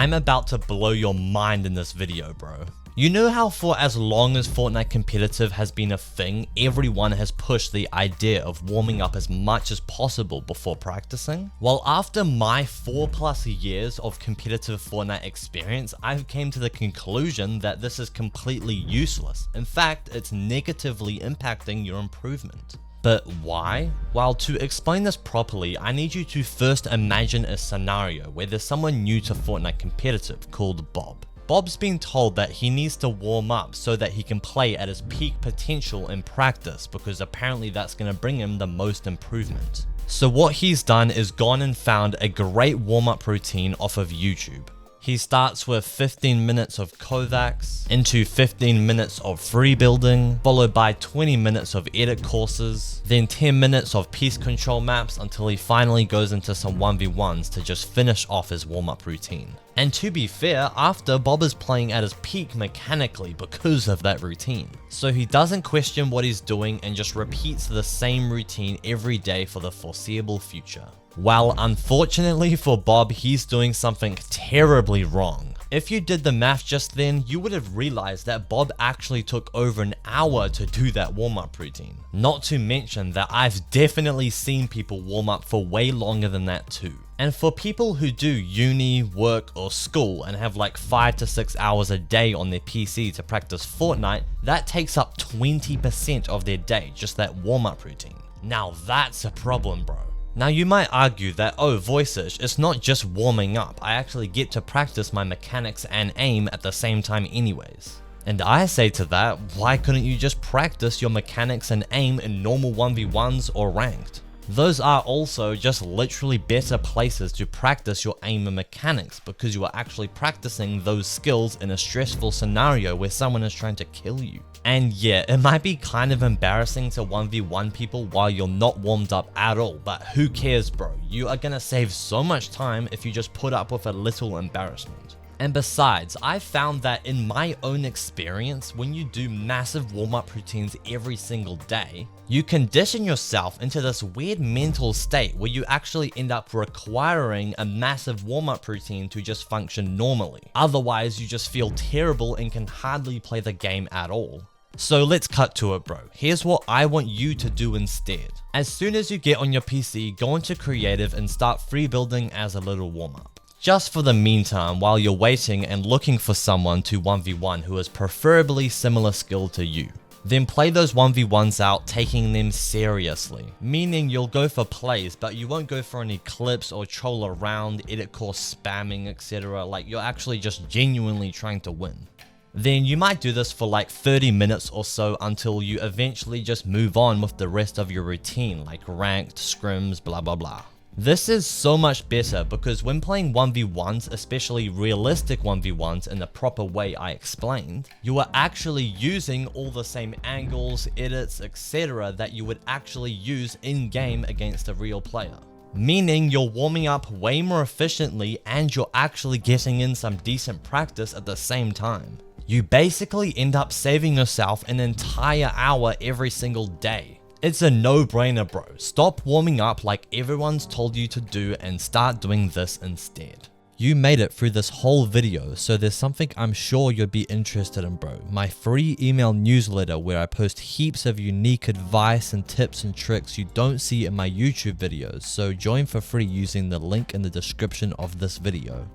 I'm about to blow your mind in this video, bro. You know how for as long as Fortnite competitive has been a thing, everyone has pushed the idea of warming up as much as possible before practicing? Well, after my 4+ years of competitive Fortnite experience, I've came to the conclusion that this is completely useless. In fact, it's negatively impacting your improvement. But why? Well, to explain this properly, I need you to first imagine a scenario where there's someone new to Fortnite competitive called Bob. Bob's been told that he needs to warm up so that he can play at his peak potential in practice, because apparently that's going to bring him the most improvement. So what he's done is gone and found a great warm-up routine off of YouTube. He starts with 15 minutes of Kovacs, into 15 minutes of free building, followed by 20 minutes of edit courses, then 10 minutes of piece control maps until he finally goes into some 1v1s to just finish off his warm-up routine. And to be fair, after, Bob is playing at his peak mechanically because of that routine. So he doesn't question what he's doing and just repeats the same routine every day for the foreseeable future. Well, unfortunately for Bob, he's doing something terribly wrong. If you did the math just then, you would have realized that Bob actually took over an hour to do that warm-up routine. Not to mention that I've definitely seen people warm up for way longer than that too. And for people who do uni, work, or school and have like 5 to 6 hours a day on their PC to practice Fortnite, that takes up 20% of their day, just that warm-up routine. Now that's a problem, bro. Now you might argue that, oh Vujcich, it's not just warming up, I actually get to practice my mechanics and aim at the same time anyways. And I say to that, why couldn't you just practice your mechanics and aim in normal 1v1s or ranked? Those are also just literally better places to practice your aim and mechanics, because you are actually practicing those skills in a stressful scenario where someone is trying to kill you. And yeah, it might be kind of embarrassing to 1v1 people while you're not warmed up at all, but who cares, bro? You are gonna save so much time if you just put up with a little embarrassment. And besides, I found that in my own experience, when you do massive warm-up routines every single day, you condition yourself into this weird mental state where you actually end up requiring a massive warm-up routine to just function normally. Otherwise, you just feel terrible and can hardly play the game at all. So let's cut to it, bro. Here's what I want you to do instead. As soon as you get on your PC, go into creative and start free building as a little warm-up. Just for the meantime, while you're waiting and looking for someone to 1v1 who is preferably similar skill to you. Then play those 1v1s out, taking them seriously. Meaning you'll go for plays, but you won't go for any clips or troll around, edit course spamming, etc. Like you're actually just genuinely trying to win. Then you might do this for like 30 minutes or so until you eventually just move on with the rest of your routine, like ranked, scrims, blah blah blah. This is so much better because when playing 1v1s, especially realistic 1v1s in the proper way I explained, you are actually using all the same angles, edits, etc. that you would actually use in-game against a real player. Meaning you're warming up way more efficiently and you're actually getting in some decent practice at the same time. You basically end up saving yourself an entire hour every single day. It's a no-brainer, bro. Stop warming up like everyone's told you to do and start doing this instead. You made it through this whole video, so there's something I'm sure you'd be interested in, bro. My free email newsletter where I post heaps of unique advice and tips and tricks you don't see in my YouTube videos, so join for free using the link in the description of this video.